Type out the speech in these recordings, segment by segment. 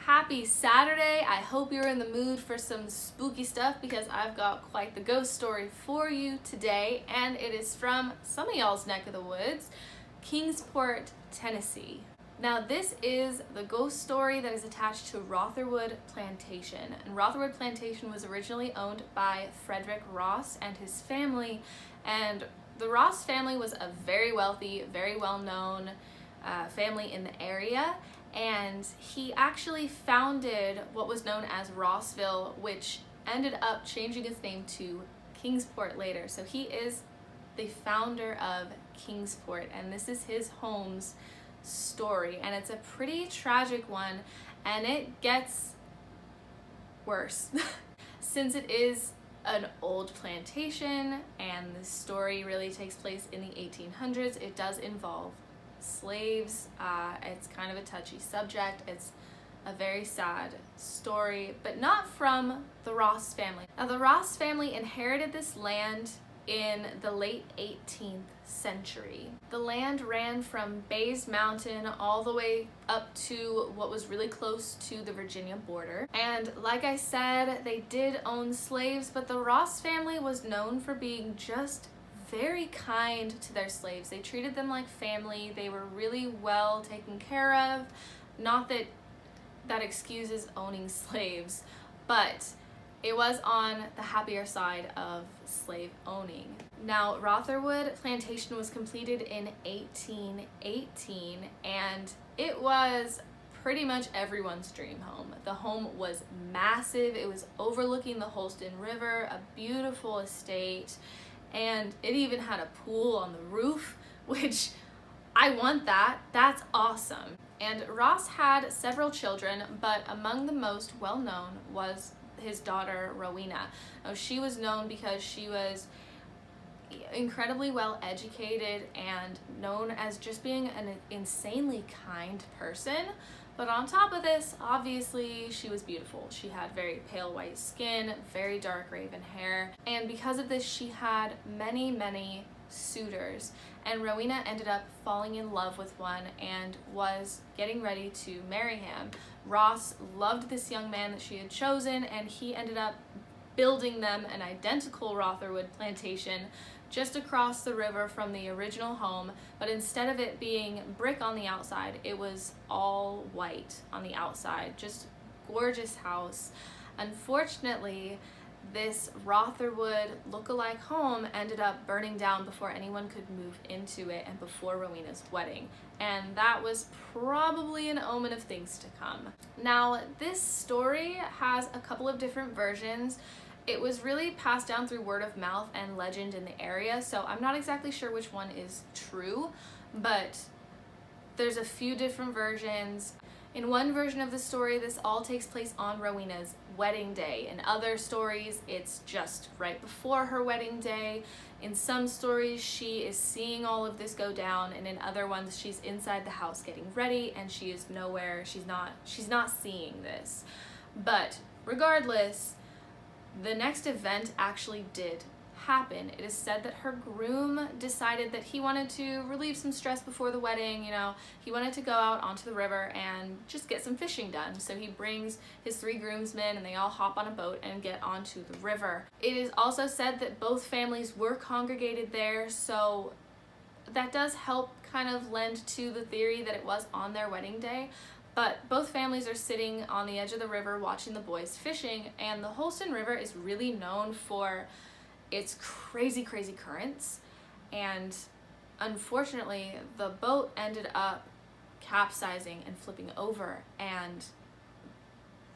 Happy Saturday. I hope you're in the mood for some spooky stuff because I've got quite the ghost story for you today, and it is from some of y'all's neck of the woods, Kingsport, Tennessee. Now this is the ghost story that is attached to Rotherwood Plantation, and Rotherwood Plantation was originally owned by Frederick Ross and his family, and the Ross family was a very wealthy, very well-known family in the area, and he actually founded what was known as Rossville, which ended up changing its name to Kingsport later. So he is the founder of Kingsport, and this is his home's story, and it's a pretty tragic one, and it gets worse since it is an old plantation and the story really takes place in the 1800s. It does involve slaves. It's kind of a touchy subject. It's a very sad story, but not from the Ross family. Now, the Ross family inherited this land in the late 18th century. The land ran from Bays Mountain all the way up to what was really close to the Virginia border. And like I said, they did own slaves, but the Ross family was known for being just very kind to their slaves. They treated them like family. They were really well taken care of. Not that that excuses owning slaves, but it was on the happier side of slave owning. Now, Rotherwood Plantation was completed in 1818, and it was pretty much everyone's dream home. The home was massive. It was overlooking the Holston River, a beautiful estate, and it even had a pool on the roof, which I want that. That's awesome. And Ross had several children, but among the most well-known was his daughter, Rowena. Now, she was known because she was incredibly well educated and known as just being an insanely kind person. But on top of this, obviously, she was beautiful. She had very pale white skin, very dark raven hair, and because of this, she had many suitors. And Rowena ended up falling in love with one and was getting ready to marry him. Ross loved this young man that she had chosen, and he ended up building them an identical Rotherwood plantation just across the river from the original home, but instead of it being brick on the outside, it was all white on the outside. Just gorgeous house. Unfortunately, this Rotherwood look-alike home ended up burning down before anyone could move into it and before Rowena's wedding, and that was probably an omen of things to come. Now, this story has a couple of different versions. It was really passed down through word of mouth and legend in the area, so I'm not exactly sure which one is true, but there's a few different versions. In one version of the story, this all takes place on Rowena's wedding day. In other stories, it's just right before her wedding day. In some stories, she is seeing all of this go down, and in other ones, she's inside the house getting ready and she is nowhere. She's not seeing this. But regardless, the next event actually did happen. It is said that her groom decided that he wanted to relieve some stress before the wedding. He wanted to go out onto the river and just get some fishing done. So he brings his 3 groomsmen and they all hop on a boat and get onto the river. It is also said that both families were congregated there, so that does help kind of lend to the theory that it was on their wedding day. But both families are sitting on the edge of the river watching the boys fishing, and the Holston River is really known for its crazy currents, and unfortunately the boat ended up capsizing and flipping over, and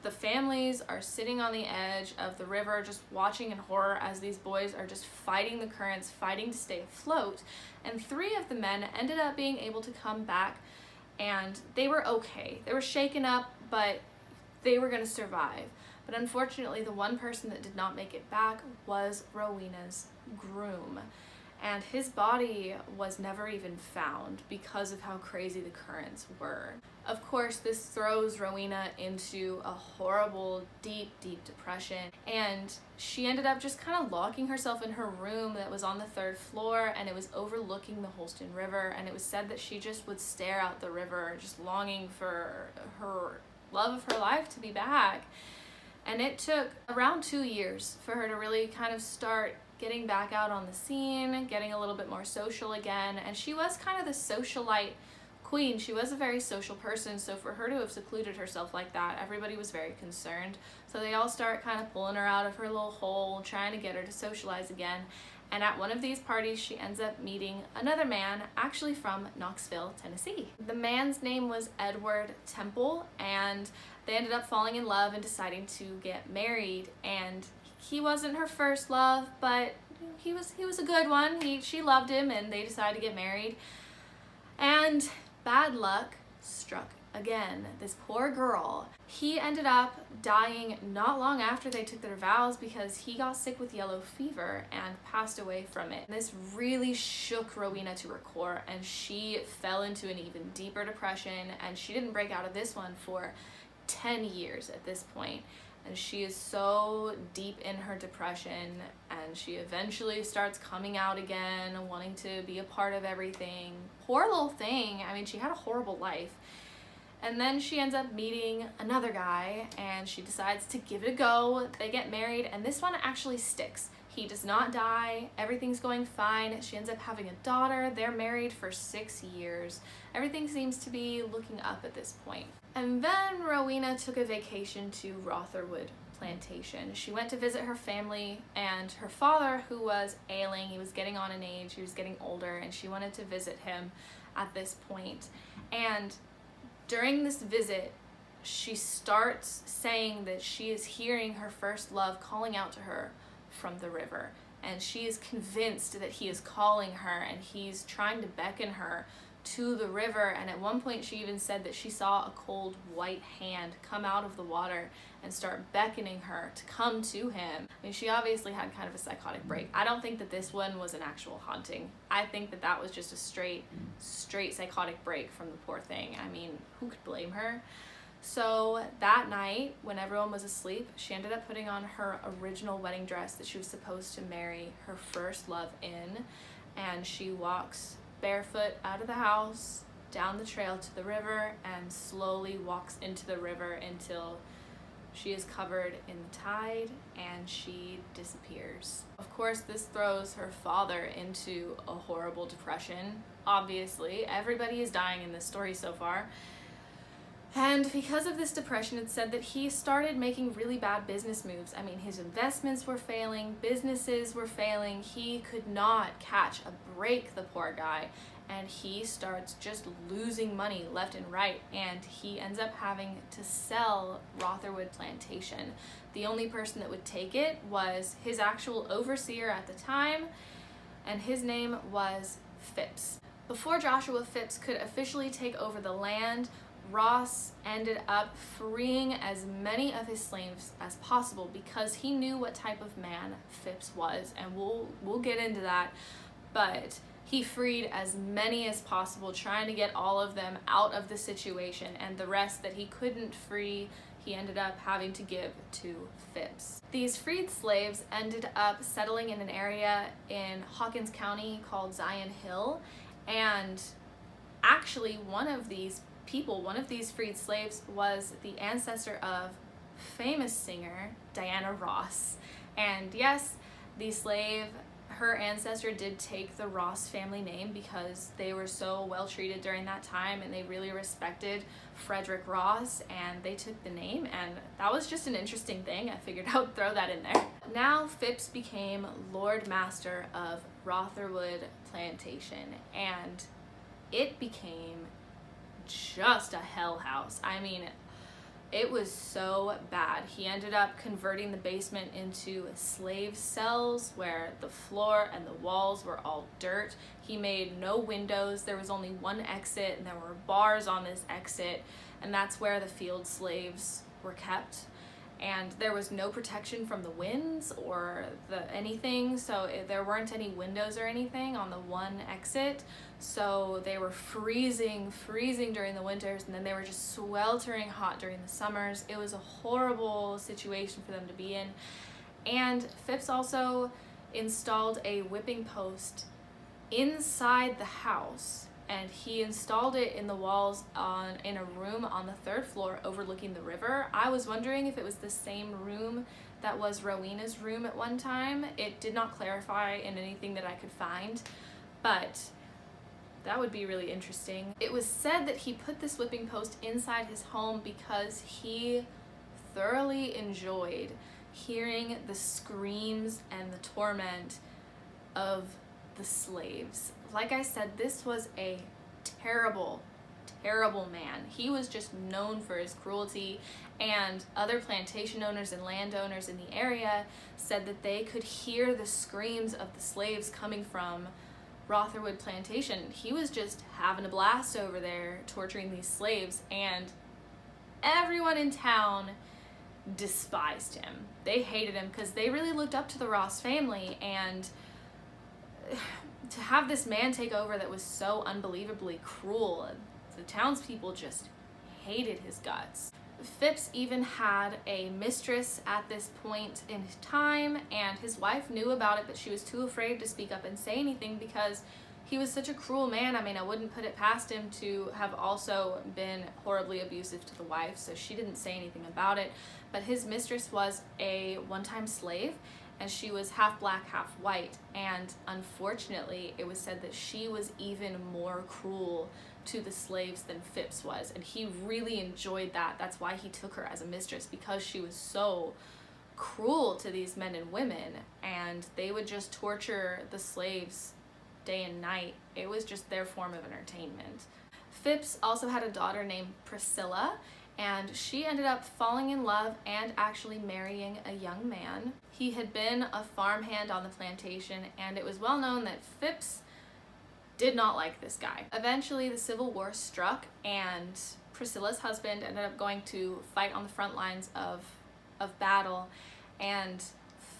the families are sitting on the edge of the river just watching in horror as these boys are just fighting the currents, fighting to stay afloat, and 3 of the men ended up being able to come back, and they were okay. They were shaken up, but they were going to survive. But unfortunately, the one person that did not make it back was Rowena's groom, and his body was never even found because of how crazy the currents were. Of course, this throws Rowena into a horrible, deep depression, and she ended up just kind of locking herself in her room that was on the 3rd floor, and it was overlooking the Holston River, and it was said that she just would stare out the river, just longing for her love of her life to be back. And it took around 2 years for her to really kind of start getting back out on the scene, getting a little bit more social again. And she was kind of the socialite queen. She was a very social person, so for her to have secluded herself like that, everybody was very concerned. So they all start kind of pulling her out of her little hole, trying to get her to socialize again. And at one of these parties, she ends up meeting another man, actually from Knoxville, Tennessee. The man's name was Edward Temple, and they ended up falling in love and deciding to get married. And he wasn't her first love, but he was a good one. She loved him, and they decided to get married. And bad luck struck again. This poor girl. He ended up dying not long after they took their vows because he got sick with yellow fever and passed away from it. This really shook Rowena to her core, and she fell into an even deeper depression, and she didn't break out of this one for 10 years at this point. And she is so deep in her depression, and she eventually starts coming out again, wanting to be a part of everything. Poor little thing. I mean, she had a horrible life. And then she ends up meeting another guy, and she decides to give it a go. They get married, and this one actually sticks. He does not die. Everything's going fine. She ends up having a daughter. They're married for 6 years. Everything seems to be looking up at this point. And then Rowena took a vacation to Rotherwood Plantation. She went to visit her family and her father, who was ailing. He was getting on in age. He was getting older, and she wanted to visit him at this point. And during this visit, she starts saying that she is hearing her first love calling out to her from the river, and she is convinced that he is calling her and he's trying to beckon her to the river. And at one point she even said that she saw a cold white hand come out of the water and start beckoning her to come to him. I mean, she obviously had kind of a psychotic break. I don't think that this one was an actual haunting. I think that that was just a straight psychotic break from the poor thing. I mean, who could blame her? So that night, when everyone was asleep, she ended up putting on her original wedding dress that she was supposed to marry her first love in, and she walks barefoot out of the house, down the trail to the river, and slowly walks into the river until she is covered in the tide and she disappears. Of course, this throws her father into a horrible depression. Obviously, everybody is dying in this story so far. And because of this depression, it's said that he started making really bad business moves. I mean, his investments were failing, businesses were failing. He could not catch a break, the poor guy. And he starts just losing money left and right. And he ends up having to sell Rotherwood Plantation. The only person that would take it was his actual overseer at the time, and his name was Phipps. Before Joshua Phipps could officially take over the land, Ross ended up freeing as many of his slaves as possible because he knew what type of man Phipps was, and we'll get into that. But he freed as many as possible, trying to get all of them out of the situation, and the rest that he couldn't free, he ended up having to give to Phipps. These freed slaves ended up settling in an area in Hawkins County called Zion Hill, and actually one of these freed slaves was the ancestor of famous singer Diana Ross. And yes, the slave, her ancestor did take the Ross family name because they were so well treated during that time and they really respected Frederick Ross, and they took the name, and that was just an interesting thing. I figured I would throw that in there. Now Phipps became Lord Master of Rotherwood Plantation, and it became just a hell house. I mean, it was so bad. He ended up converting the basement into slave cells where the floor and the walls were all dirt. He made no windows. There was only one exit, and there were bars on this exit, and that's where the field slaves were kept. And there was no protection from the winds or anything, so there weren't any windows or anything on the one exit. So they were freezing during the winters, and then they were just sweltering hot during the summers. It was a horrible situation for them to be in. And Phipps also installed a whipping post inside the house and he installed it in the walls in a room on the 3rd floor overlooking the river. I was wondering if it was the same room that was Rowena's room at one time. It did not clarify in anything that I could find, but that would be really interesting. It was said that he put this whipping post inside his home because he thoroughly enjoyed hearing the screams and the torment of the slaves. Like I said, this was a terrible, terrible man. He was just known for his cruelty, and other plantation owners and landowners in the area said that they could hear the screams of the slaves coming from Rotherwood Plantation. He was just having a blast over there torturing these slaves, and everyone in town despised him. They hated him because they really looked up to the Ross family, and to have this man take over that was so unbelievably cruel, the townspeople just hated his guts. Phipps even had a mistress at this point in his time, and his wife knew about it, but she was too afraid to speak up and say anything because he was such a cruel man. I mean, I wouldn't put it past him to have also been horribly abusive to the wife, so she didn't say anything about it. But his mistress was a one-time slave, and she was half black, half white, and unfortunately it was said that she was even more cruel to the slaves than Phipps was, and he really enjoyed that. That's why he took her as a mistress, because she was so cruel to these men and women, and they would just torture the slaves day and night. It was just their form of entertainment. Phipps also had a daughter named Priscilla, and she ended up falling in love and actually marrying a young man. He had been a farmhand on the plantation, and it was well known that Phipps did not like this guy. Eventually the Civil War struck, and Priscilla's husband ended up going to fight on the front lines of battle, and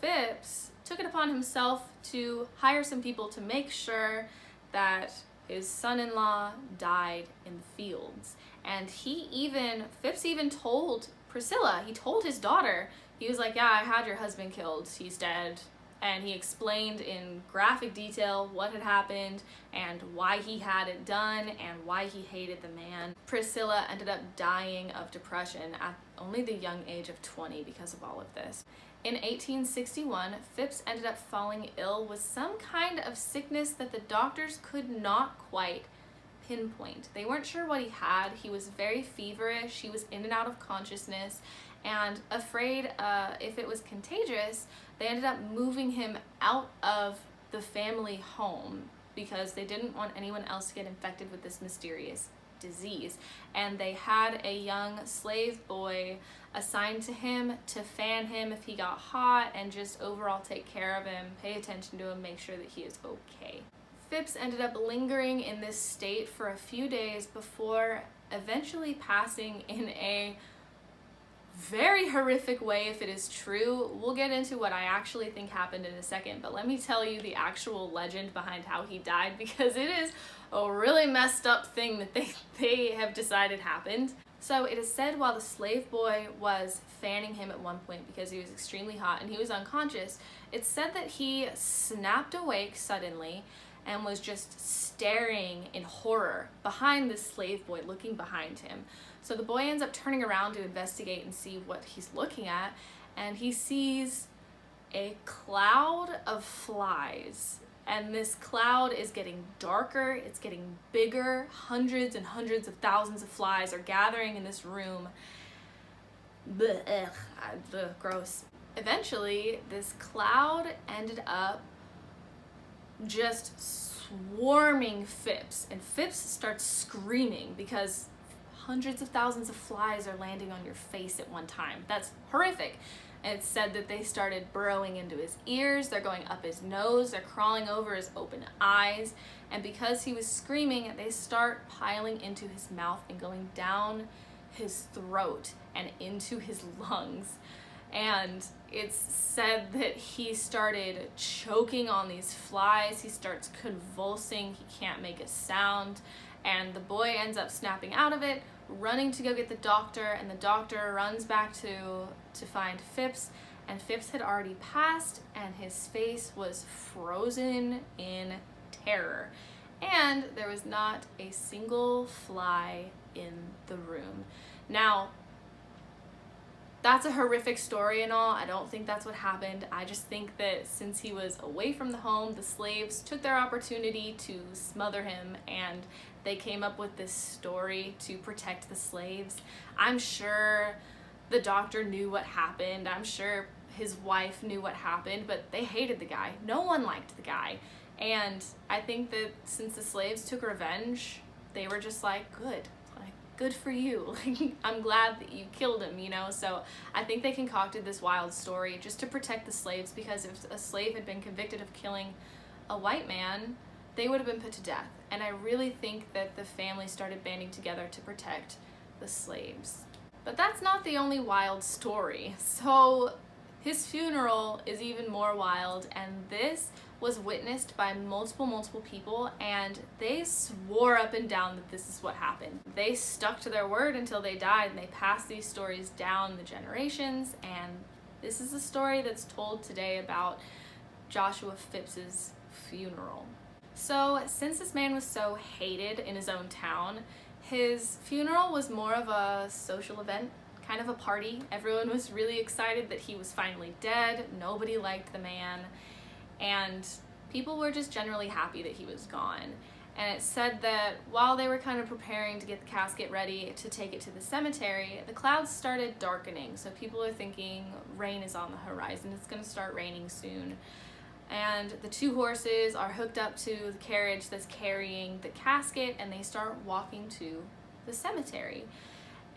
Phipps took it upon himself to hire some people to make sure that his son-in-law died in the fields. And Phipps even told Priscilla, he told his daughter, he was like, yeah, I had your husband killed, he's dead. And he explained in graphic detail what had happened and why he had it done and why he hated the man. Priscilla ended up dying of depression at only the young age of 20 because of all of this. In 1861, Phipps ended up falling ill with some kind of sickness that the doctors could not quite pinpoint. They weren't sure what he had. He was very feverish, he was in and out of consciousness, and afraid if it was contagious, they ended up moving him out of the family home because they didn't want anyone else to get infected with this mysterious disease. And they had a young slave boy assigned to him to fan him if he got hot and just overall take care of him, pay attention to him, make sure that he is okay. Phipps ended up lingering in this state for a few days before eventually passing in a very horrific way, if it is true. We'll get into what I actually think happened in a second, but let me tell you the actual legend behind how he died, because it is a really messed up thing that they have decided happened. So it is said while the slave boy was fanning him at one point because he was extremely hot and he was unconscious, it's said that he snapped awake suddenly and was just staring in horror behind this slave boy, looking behind him. So the boy ends up turning around to investigate and see what he's looking at, and he sees a cloud of flies. And this cloud is getting darker, it's getting bigger, hundreds and hundreds of thousands of flies are gathering in this room. Blech, gross. Eventually, this cloud ended up just swarming Phipps, and Phipps starts screaming because hundreds of thousands of flies are landing on your face at one time. That's horrific. And it's said that they started burrowing into his ears, they're going up his nose, they're crawling over his open eyes, and because he was screaming, they start piling into his mouth and going down his throat and into his lungs. And it's said that he started choking on these flies, he starts convulsing, he can't make a sound, and the boy ends up snapping out of it, running to go get the doctor, and the doctor runs back to find Phipps, and Phipps had already passed, and his face was frozen in terror. and there was not a single fly in the room. Now, that's a horrific story and all. I don't think that's what happened. I just think that since he was away from the home, the slaves took their opportunity to smother him, and they came up with this story to protect the slaves. I'm sure the doctor knew what happened. I'm sure his wife knew what happened, but they hated the guy. No one liked the guy. And I think that since the slaves took revenge, they were just like, good for you. I'm glad that you killed him, you know? So I think they concocted this wild story just to protect the slaves, because if a slave had been convicted of killing a white man, they would have been put to death. And I really think that the family started banding together to protect the slaves. But that's not the only wild story. So his funeral is even more wild, and this was witnessed by multiple people, and they swore up and down that this is what happened. They stuck to their word until they died, and they passed these stories down the generations, and this is a story that's told today about Joshua Phipps's funeral. So since this man was so hated in his own town, his funeral was more of a social event, kind of a party. Everyone was really excited that he was finally dead. Nobody liked the man, and people were just generally happy that he was gone. And it said that while they were kind of preparing to get the casket ready to take it to the cemetery, the clouds started darkening. So people are thinking rain is on the horizon. It's going to start raining soon. And the two horses are hooked up to the carriage that's carrying the casket, and they start walking to the cemetery.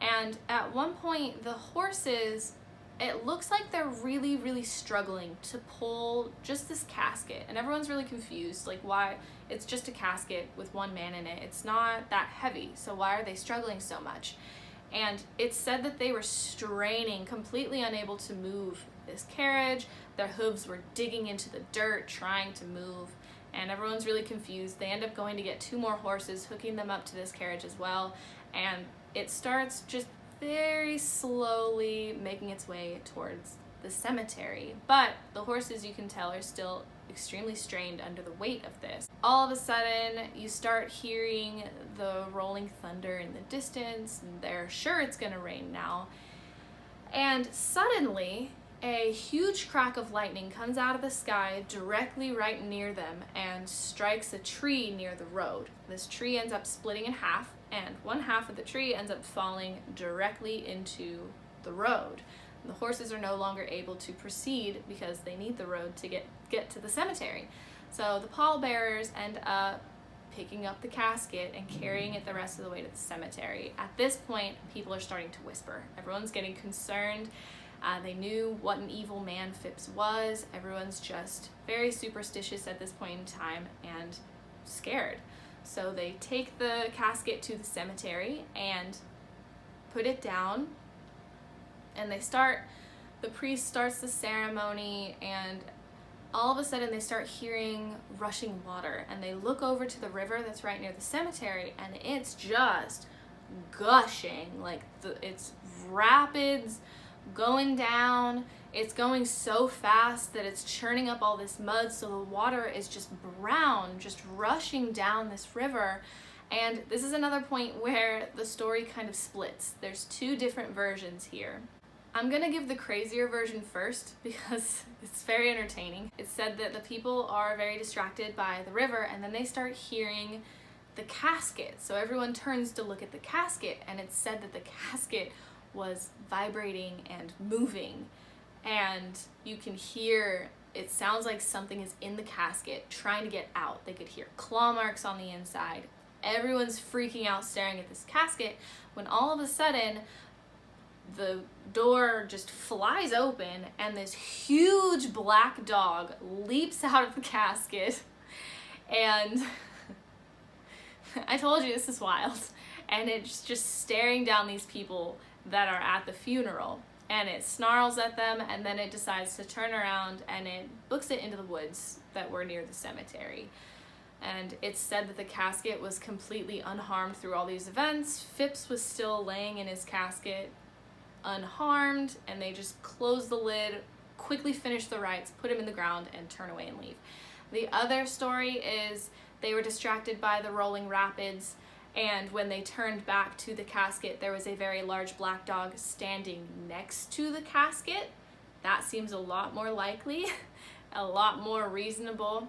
And at one point, the horses, it looks like they're really struggling to pull just this casket, and everyone's really confused, like why. It's just a casket with one man in it. It's not that heavy, so why are they struggling so much? And it said that they were straining, completely unable to move this carriage. Their hooves were digging into the dirt, trying to move, and everyone's really confused. They end up going to get two more horses, hooking them up to this carriage as well, and it starts just very slowly making its way towards the cemetery. But the horses, you can tell, are still extremely strained under the weight of this. All of a sudden, you start hearing the rolling thunder in the distance, and they're sure it's gonna rain now. And suddenly, a huge crack of lightning comes out of the sky directly right near them and strikes a tree near the road. This tree ends up splitting in half, and one half of the tree ends up falling directly into the road. And the horses are no longer able to proceed because they need the road to get to the cemetery. So the pallbearers end up picking up the casket and carrying it the rest of the way to the cemetery. At this point, people are starting to whisper. Everyone's getting concerned. They knew what an evil man Phipps was. Everyone's just very superstitious at this point in time and scared. So they take the casket to the cemetery and put it down, and the priest starts the ceremony, and all of a sudden they start hearing rushing water, and they look over to the river that's right near the cemetery, and it's just gushing, like it's rapids going down. It's going so fast that it's churning up all this mud, so the water is just brown, just rushing down this river. And this is another point where the story kind of splits. There's two different versions here. I'm gonna give the crazier version first because it's very entertaining. It said that the people are very distracted by the river, and then they start hearing the casket. So everyone turns to look at the casket, and it's said that the casket was vibrating and moving, and you can hear, it sounds like something is in the casket trying to get out. They could hear claw marks on the inside. Everyone's freaking out staring at this casket, when all of a sudden the door just flies open and this huge black dog leaps out of the casket, and I told you this is wild, and it's just staring down these people that are at the funeral, and it snarls at them, and then it decides to turn around and it books it into the woods that were near the cemetery. And it's said that the casket was completely unharmed through all these events. Phipps was still laying in his casket unharmed, and they just close the lid, quickly finish the rites, put him in the ground, and turn away and leave. The other story is They were distracted by the rolling rapids, and when they turned back to the casket, there was a very large black dog standing next to the casket. That seems a lot more likely, a lot more reasonable.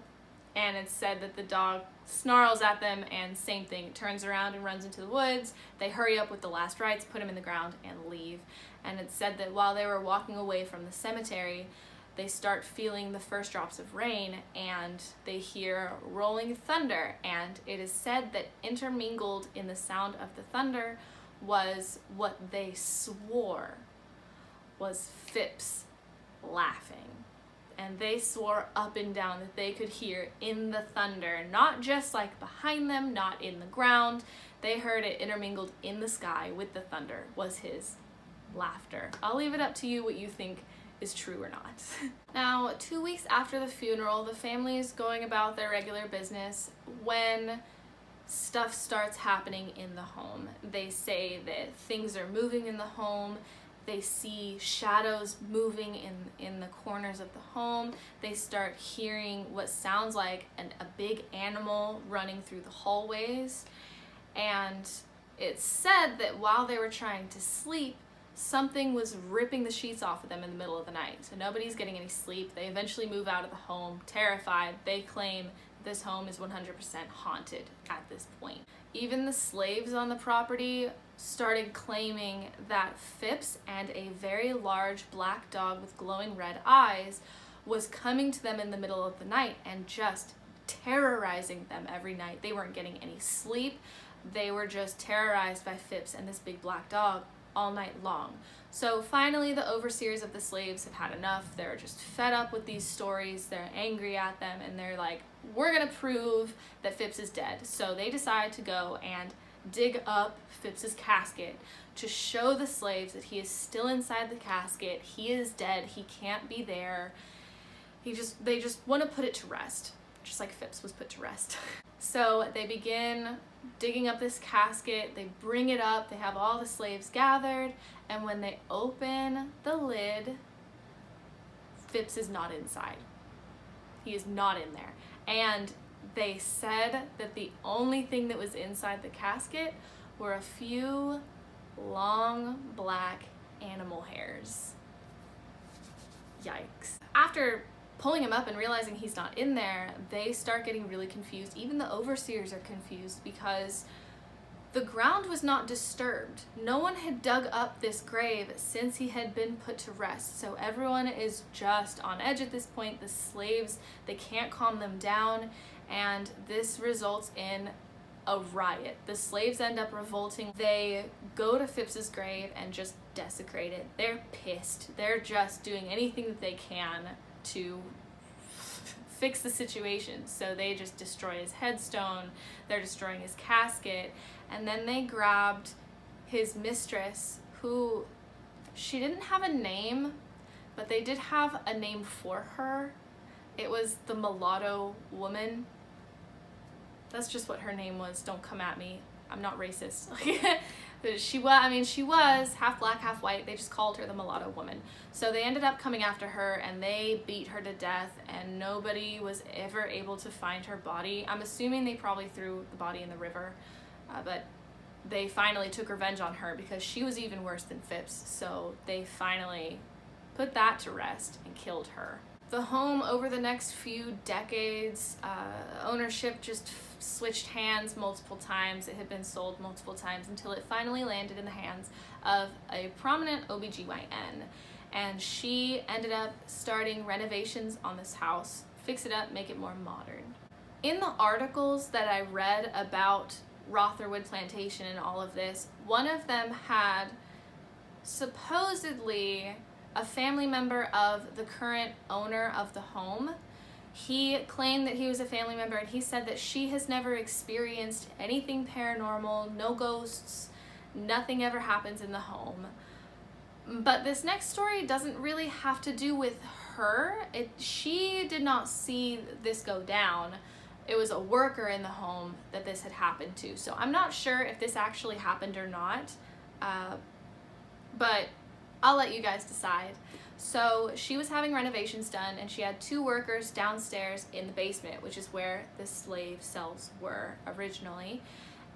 And it's said that the dog snarls at them, and same thing, turns around and runs into the woods. They hurry up with the last rites, put him in the ground, and leave. And it's said that while they were walking away from the cemetery, they start feeling the first drops of rain, and they hear rolling thunder. And it is said that intermingled in the sound of the thunder was what they swore was Phipps laughing. And they swore up and down that they could hear in the thunder, not just like behind them, not in the ground. They heard it intermingled in the sky with the thunder was his laughter. I'll leave it up to you what you think is true or not. Now, 2 weeks after the funeral, the family is going about their regular business when stuff starts happening in the home. They say that things are moving in the home. They see shadows moving in the corners of the home. They start hearing what sounds like a big animal running through the hallways. And it's said that while they were trying to sleep, something was ripping the sheets off of them in the middle of the night. So nobody's getting any sleep. They eventually move out of the home, terrified. They claim this home is 100% haunted at this point. Even the slaves on the property started claiming that Phipps and a very large black dog with glowing red eyes was coming to them in the middle of the night and just terrorizing them every night. They weren't getting any sleep. They were just terrorized by Phipps and this big black dog all night long. So finally, the overseers of the slaves have had enough. They're just fed up with these stories. They're angry at them, and they're like, we're gonna prove that Phipps is dead. So they decide to go and dig up Phipps's casket to show the slaves that he is still inside the casket. He is dead. He can't be there. They just want to put it to rest, just like Phipps was put to rest. So they begin digging up this casket. They bring it up. They have all the slaves gathered, and when they open the lid, Phipps is not inside. He is not in there. And they said that the only thing that was inside the casket were a few long black animal hairs. Yikes. After pulling him up and realizing he's not in there, they start getting really confused. Even the overseers are confused because the ground was not disturbed. No one had dug up this grave since he had been put to rest. So everyone is just on edge at this point. The slaves, they can't calm them down, and this results in a riot. The slaves end up revolting. They go to Phipps's grave and just desecrate it. They're pissed. They're just doing anything that they can to fix the situation. So they just destroy his headstone, they're destroying his casket, and then they grabbed his mistress, who, she didn't have a name, but they did have a name for her. It was the mulatto woman. That's just what her name was. Don't come at me. I'm not racist. She was half black, half white. They just called her the mulatto woman. So they ended up coming after her, and they beat her to death, and nobody was ever able to find her body. I'm assuming they probably threw the body in the river, but they finally took revenge on her because she was even worse than Phipps. So they finally put that to rest and killed her. The home, over the next few decades, ownership just switched hands multiple times. It had been sold multiple times until it finally landed in the hands of a prominent OBGYN. And she ended up starting renovations on this house, fix it up, make it more modern. In the articles that I read about Rotherwood Plantation and all of this, one of them had supposedly a family member of the current owner of the home. He claimed that he was a family member, and he said that she has never experienced anything paranormal, no ghosts, nothing ever happens in the home. But this next story doesn't really have to do with her. She did not see this go down. It was a worker in the home that this had happened to. So I'm not sure if this actually happened or not, but I'll let you guys decide. So she was having renovations done, and she had 2 workers downstairs in the basement, which is where the slave cells were originally.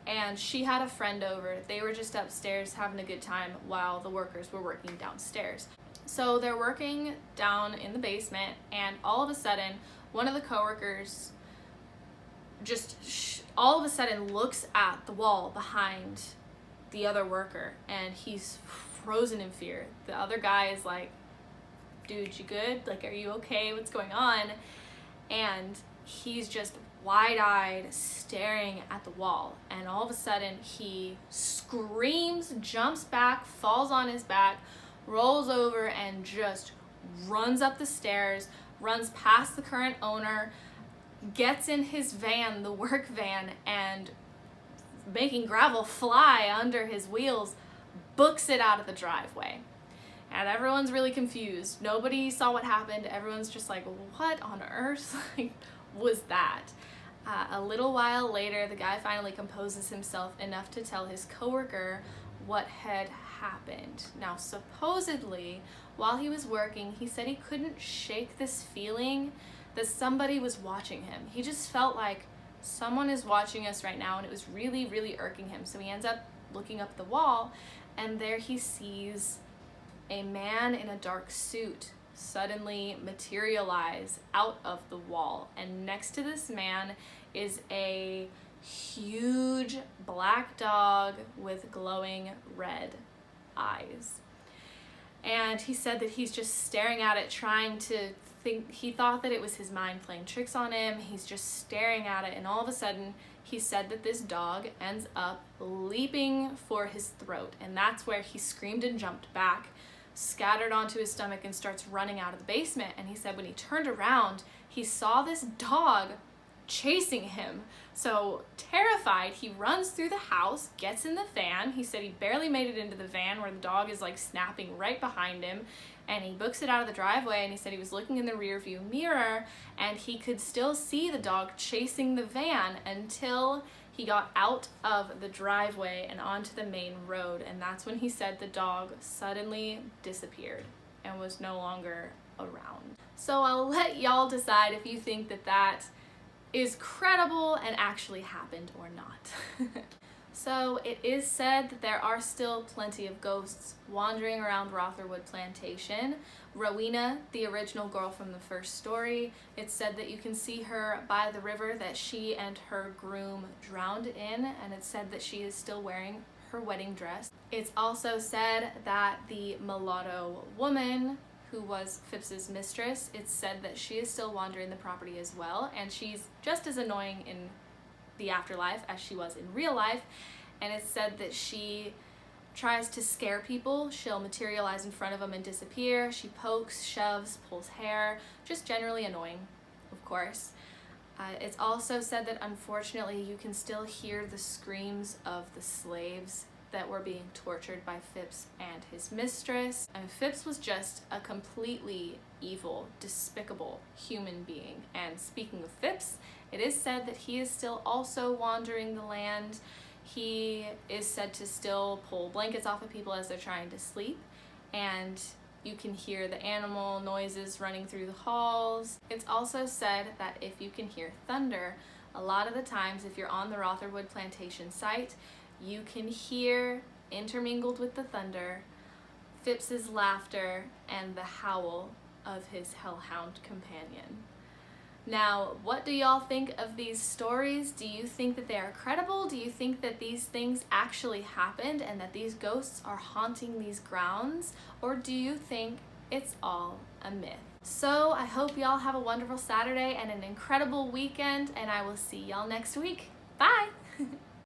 And she had a friend over. They were just upstairs having a good time while the workers were working downstairs. So they're working down in the basement, and all of a sudden, one of the coworkers just all of a sudden looks at the wall behind the other worker, and he's frozen in fear. The other guy is like, dude, you good? Like, are you okay? What's going on? And he's just wide-eyed staring at the wall, and all of a sudden he screams, jumps back, falls on his back, rolls over, and just runs up the stairs, runs past the current owner, gets in his van, the work van, and making gravel fly under his wheels, books it out of the driveway. And everyone's really confused. Nobody saw what happened. Everyone's just like, what on earth was that? A little while later, the guy finally composes himself enough to tell his coworker what had happened. Now, supposedly, while he was working, he said he couldn't shake this feeling that somebody was watching him. He just felt like someone is watching us right now, and it was really, really irking him. So he ends up looking up the wall, and there he sees a man in a dark suit suddenly materialize out of the wall. And next to this man is a huge black dog with glowing red eyes. And he said that he's just staring at it, trying to think. He thought that it was his mind playing tricks on him. He's just staring at it, and all of a sudden he said that this dog ends up leaping for his throat, and that's where he screamed and jumped back, scattered onto his stomach, and starts running out of the basement. And he said when he turned around, he saw this dog chasing him. So terrified, he runs through the house, gets in the van. He said he barely made it into the van, where the dog is like snapping right behind him, and he books it out of the driveway. And he said he was looking in the rear view mirror, and he could still see the dog chasing the van until he got out of the driveway and onto the main road. And that's when he said the dog suddenly disappeared and was no longer around. So I'll let y'all decide if you think that that is credible and actually happened or not. So it is said that there are still plenty of ghosts wandering around Rotherwood Plantation. Rowena, the original girl from the first story, it's said that you can see her by the river that she and her groom drowned in, and it's said that she is still wearing her wedding dress. It's also said that the mulatto woman who was Phipps's mistress, it's said that she is still wandering the property as well, and she's just as annoying in the afterlife as she was in real life. And it's said that she tries to scare people. She'll materialize in front of them and disappear. She pokes, shoves, pulls hair, just generally annoying, of course. It's also said that unfortunately you can still hear the screams of the slaves that were being tortured by Phipps and his mistress. And Phipps was just a completely evil, despicable human being. And speaking of Phipps, it is said that he is still also wandering the land. He is said to still pull blankets off of people as they're trying to sleep, and you can hear the animal noises running through the halls. It's also said that if you can hear thunder, a lot of the times if you're on the Rotherwood Plantation site, you can hear, intermingled with the thunder, Phipps's laughter and the howl of his hellhound companion. Now, what do y'all think of these stories? Do you think that they are credible? Do you think that these things actually happened and that these ghosts are haunting these grounds? Or do you think it's all a myth? So I hope y'all have a wonderful Saturday and an incredible weekend, and I will see y'all next week. Bye!